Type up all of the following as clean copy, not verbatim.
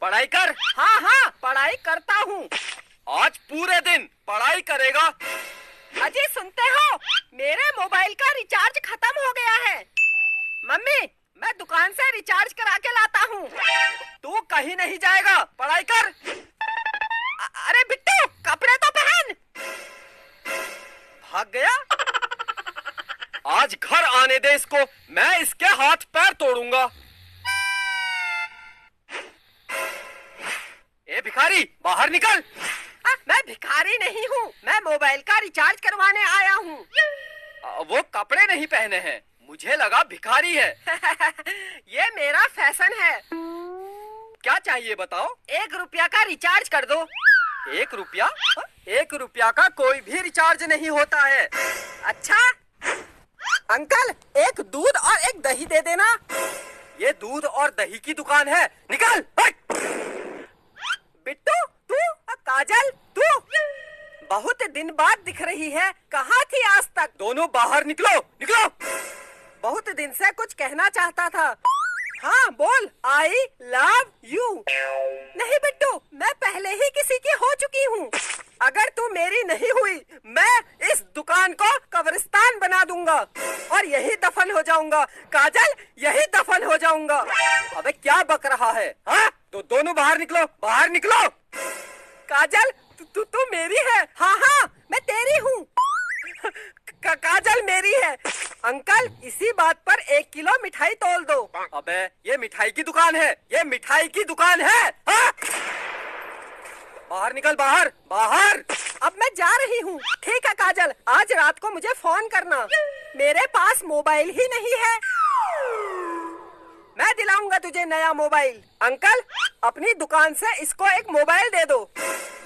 पढ़ाई कर। हाँ हाँ, पढ़ाई करता हूँ। आज पूरे दिन पढ़ाई करेगा? अजी सुनते हो, मेरे मोबाइल का रिचार्ज खत्म हो गया है। मम्मी, मैं दुकान से रिचार्ज करा के लाता हूँ। तू कहीं नहीं जाएगा, पढ़ाई कर। अरे बिट्टू, कपड़े तो पहन। भाग गया। आज घर आने दे इसको, मैं इसके हाथ पैर तोड़ूंगा। ए भिखारी, बाहर निकल। मैं भिखारी नहीं हूँ, मैं मोबाइल का रिचार्ज करवाने आया हूँ। वो कपड़े नहीं पहने हैं, मुझे लगा भिखारी है। ये मेरा फैशन है। क्या चाहिए बताओ? 1 रुपया का रिचार्ज कर दो। 1 रुपया? 1 रुपया का कोई भी रिचार्ज नहीं होता है। अच्छा अंकल, एक दूध और एक दही दे देना। ये दूध और दही की दुकान है, निकल। बिट्टू, तू? काजल, तू? बहुत दिन बाद दिख रही है, कहाँ थी आज तक? दोनों बाहर निकलो, निकलो। बहुत दिन से कुछ कहना चाहता था। हाँ बोल, आई लव यू। नहीं बिट्टू, मैं पहले ही किसी की हो चुकी हूँ। अगर तू मेरी नहीं हुई, मैं इस दुकान को कब्रिस्तान बना दूंगा और यही दफन हो जाऊंगा। काजल, यही दफन हो जाऊंगा। अबे क्या बक रहा है? हाँ, तो दोनों बाहर निकलो, बाहर निकलो। काजल, तू मेरी है? हाँ हाँ, मैं तेरी हूँ। काजल मेरी है। अंकल, इसी बात पर 1 किलो मिठाई तोल दो। अबे ये मिठाई की दुकान है, ये मिठाई की दुकान है। हाँ? बाहर निकल, बाहर, बाहर। अब मैं जा रही हूँ। ठीक है काजल, आज रात को मुझे फोन करना। मेरे पास मोबाइल ही नहीं है। मैं दिलाऊंगा तुझे नया मोबाइल। अंकल, अपनी दुकान से इसको एक मोबाइल दे दो।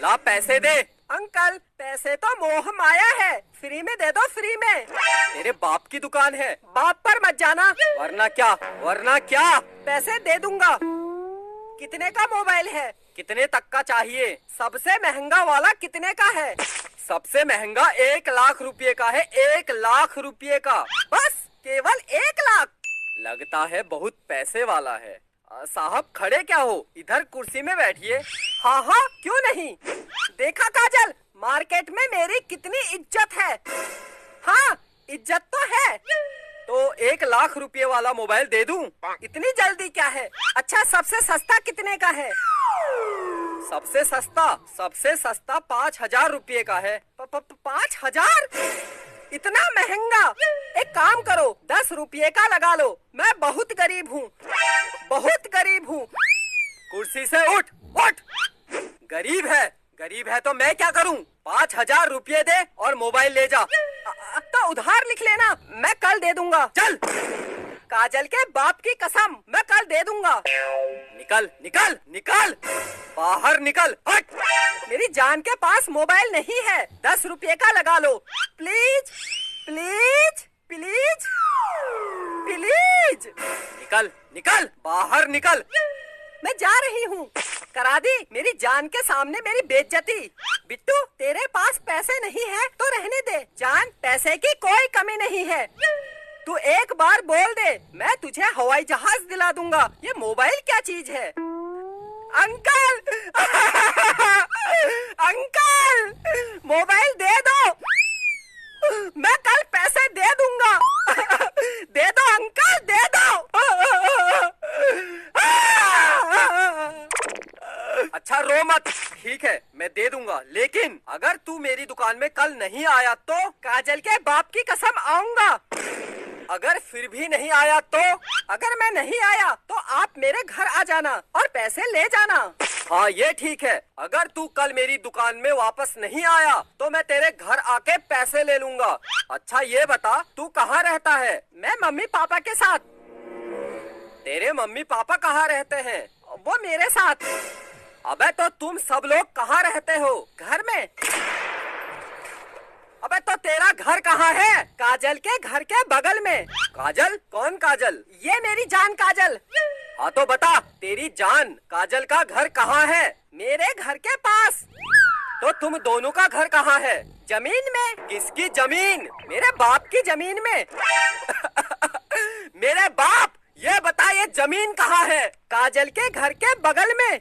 ला पैसे दे। अंकल, पैसे तो मोह माया है, फ्री में दे दो, फ्री में। तेरे बाप की दुकान है, बाप पर मत जाना। वरना क्या, वरना क्या? पैसे दे दूंगा। कितने का मोबाइल है? कितने तक का चाहिए? सबसे महंगा वाला कितने का है? सबसे महंगा 1 लाख रुपए का है, 1 लाख रुपए का। बस केवल 1 लाख? लगता है बहुत पैसे वाला है। साहब खड़े क्या हो, इधर कुर्सी में बैठिए। हाँ हाँ, क्यों नहीं। देखा काजल, मार्केट में मेरी कितनी इज्जत है। हाँ, इज्जत तो है। तो 1 लाख रुपए वाला मोबाइल दे दूं? इतनी जल्दी क्या है? अच्छा, सबसे सस्ता कितने का है? सबसे सस्ता 5,000 रुपए का है। 5,000? इतना महंगा? एक काम करो, 10 रुपये का लगा लो। मैं बहुत गरीब हूँ, बहुत गरीब हूँ। कुर्सी से उठ, उठ। गरीब है तो मैं क्या करूँ? 5,000 रुपए दे और मोबाइल ले जा। तो उधार लिख लेना, मैं कल दे दूंगा। चल। काजल के बाप की कसम, मैं कल दे दूंगा। निकल, निकल, निकल, बाहर निकल, हट। मेरी जान के पास मोबाइल नहीं है, 10 रुपये का लगा लो। Please please please please. निकल, निकल, बाहर निकल। मैं जा रही हूँ। करा दी मेरी जान के सामने मेरी बेइज्जती। बिट्टू, तेरे पास पैसे नहीं है तो रहने दे। जान, पैसे की कोई कमी नहीं है। तू एक बार बोल दे, मैं तुझे हवाई जहाज दिला दूंगा। ये मोबाइल क्या चीज है? अंकल अंकल, मोबाइल दे दो, मैं कल पैसे दे दूंगा। दे दो अंकल, दे दो। अच्छा रो मत, ठीक है मैं दे दूंगा, लेकिन अगर तू मेरी दुकान में कल नहीं आया तो? काजल के बाप की कसम आऊंगा। अगर फिर भी नहीं आया तो? अगर मैं नहीं आया तो आप मेरे घर आ जाना और पैसे ले जाना। हाँ ये ठीक है, अगर तू कल मेरी दुकान में वापस नहीं आया तो मैं तेरे घर आके पैसे ले लूंगा। अच्छा ये बता, तू कहाँ रहता है? मैं मम्मी पापा के साथ। तेरे मम्मी पापा कहाँ रहते हैं? वो मेरे साथ। अबे तो तुम सब लोग कहाँ रहते हो? घर में। अबे तो तेरा घर कहाँ है? काजल के घर के बगल में। काजल? कौन काजल? ये मेरी जान काजल। हाँ तो बता, तेरी जान काजल का घर कहाँ है? मेरे घर के पास। तो तुम दोनों का घर कहाँ है? जमीन में। किसकी जमीन? मेरे बाप की जमीन में। मेरे बाप, ये बता ये जमीन कहाँ है? काजल के घर के बगल में।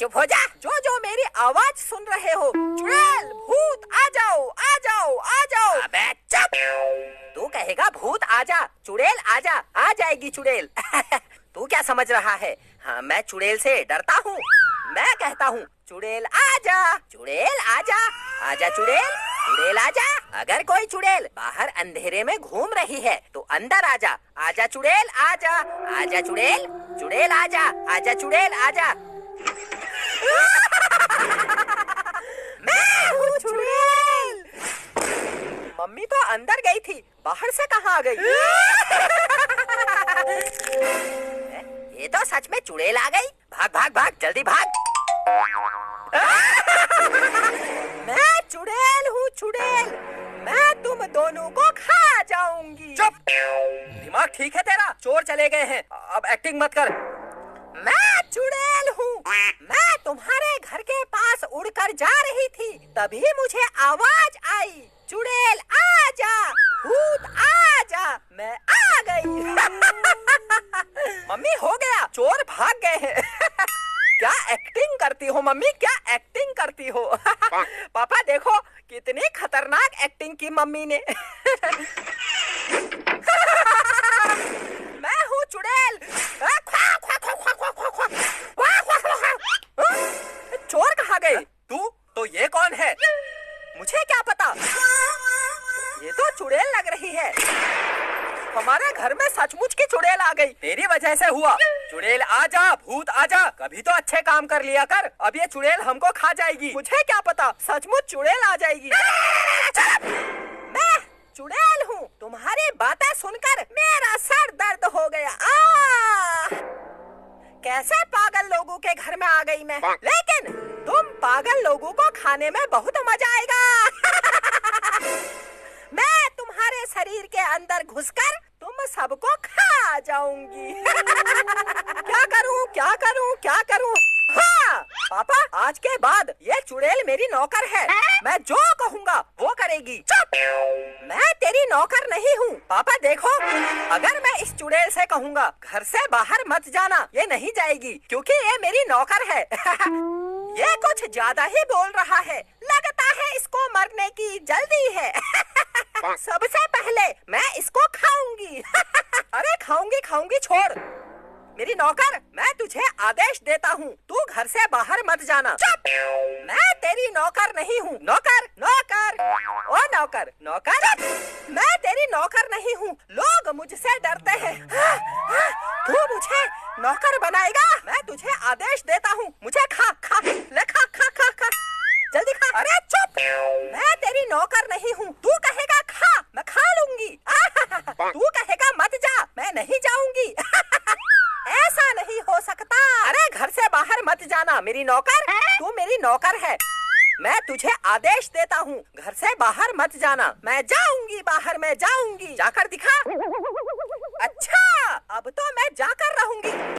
चुप हो जा। जो जो मेरी आवाज सुन रहे हो, चुड़ैल भूत आ जाओ आ जाओ आ जाओ। अबे चुप। तू कहेगा भूत आजा, चुड़ैल आजा, आ जाएगी चुड़ैल। तू क्या समझ रहा है? हाँ, मैं चुड़ैल से डरता हूँ। मैं कहता हूँ चुड़ैल आजा, चुड़ैल आजा, आजा चुड़ैल, चुड़ैल आजा। अगर कोई चुड़ैल बाहर अंधेरे में घूम रही है तो अंदर आजा, आजा चुड़ैल आजा, आजा चुड़ैल, चुड़ैल आजा, आजा चुड़ैल आजा। मैं हूँ चुड़ैल। मम्मी तो अंदर गई थी, बाहर से कहाँ आ गई? ये तो सच में चुड़ैल आ गई। भाग भाग भाग, जल्दी भाग। मैं चुड़ैल हूँ चुड़ैल, मैं तुम दोनों को खा जाऊंगी। चुप। दिमाग ठीक है तेरा? चोर चले गए हैं, अब एक्टिंग मत कर। मैं चुड़ैल हूँ। मैं तुम्हारे घर के पास उड़कर जा रही थी, तभी मुझे आवाज आई, चुड़ैल आजा, भूत आजा। मैं आ गई। मम्मी हो गया, चोर भाग गए हैं। क्या एक्टिंग करती हो मम्मी, क्या एक्टिंग करती हो। पापा देखो कितनी खतरनाक एक्टिंग की मम्मी ने। मैं हूँ चुड़ैल। चोर कहाँ गए? तू तो ये कौन है? मुझे क्या पता, ये तो चुड़ैल लग रही है। हमारे घर में सचमुच की चुड़ैल आ गई। तेरी वजह से हुआ। चुड़ैल आजा, भूत आजा, कभी तो अच्छे काम कर लिया कर। अब ये चुड़ैल हमको खा जाएगी। मुझे क्या पता, सचमुच चुड़ैल आ जाएगी। मैं चुड़ैल हूँ। तुम्हारी बातें सुनकर मेरा सर दर्द हो गया। कैसे पागल लोगों के घर में आ गई मैं, लेकिन तुम पागल लोगों को खाने में बहुत मजा आएगा। मैं तुम्हारे शरीर के अंदर घुसकर तुम सबको खा जाऊंगी। क्या करूं क्या करूं क्या करूं? हाँ पापा, आज के बाद ये चुड़ैल मेरी नौकर है। मैं जो कहूँगा वो करेगी। चुप। मैं तेरी नौकर नहीं हूँ। पापा देखो, अगर मैं इस चुड़ैल से कहूँगा घर से बाहर मत जाना, ये नहीं जाएगी क्योंकि ये मेरी नौकर है। ये कुछ ज्यादा ही बोल रहा है, लगता है इसको मरने की जल्दी है। सबसे पहले मैं इसको खाऊंगी। अरे खाऊंगी खाऊंगी छोड़। मेरी नौकर, मैं तुझे आदेश देता हूँ, तू घर से बाहर मत जाना। चुप। मैं तेरी नौकर नहीं हूँ। नौकर नौकर, ओ नौकर नौकर, मैं तेरी नौकर नहीं हूँ। लोग मुझसे डरते हैं। तू मुझे नौकर बनाएगा? मैं तुझे आदेश देता हूँ, मुझे खा खा ले, खा खा खा खा, जल्दी खा। अरे चुप। मैं तेरी नौकर नहीं हूँ। तू कहेगा खा, मैं खा लूंगी। तू कहेगा मत जा, मैं नहीं जाऊंगी। ऐसा नहीं हो सकता। अरे घर से बाहर मत जाना मेरी नौकर, तू मेरी नौकर है। मैं तुझे आदेश देता हूँ, घर से बाहर मत जाना। मैं जाऊंगी बाहर, मैं जाऊंगी। जाकर दिखा। अच्छा, अब तो मैं जाकर रहूंगी।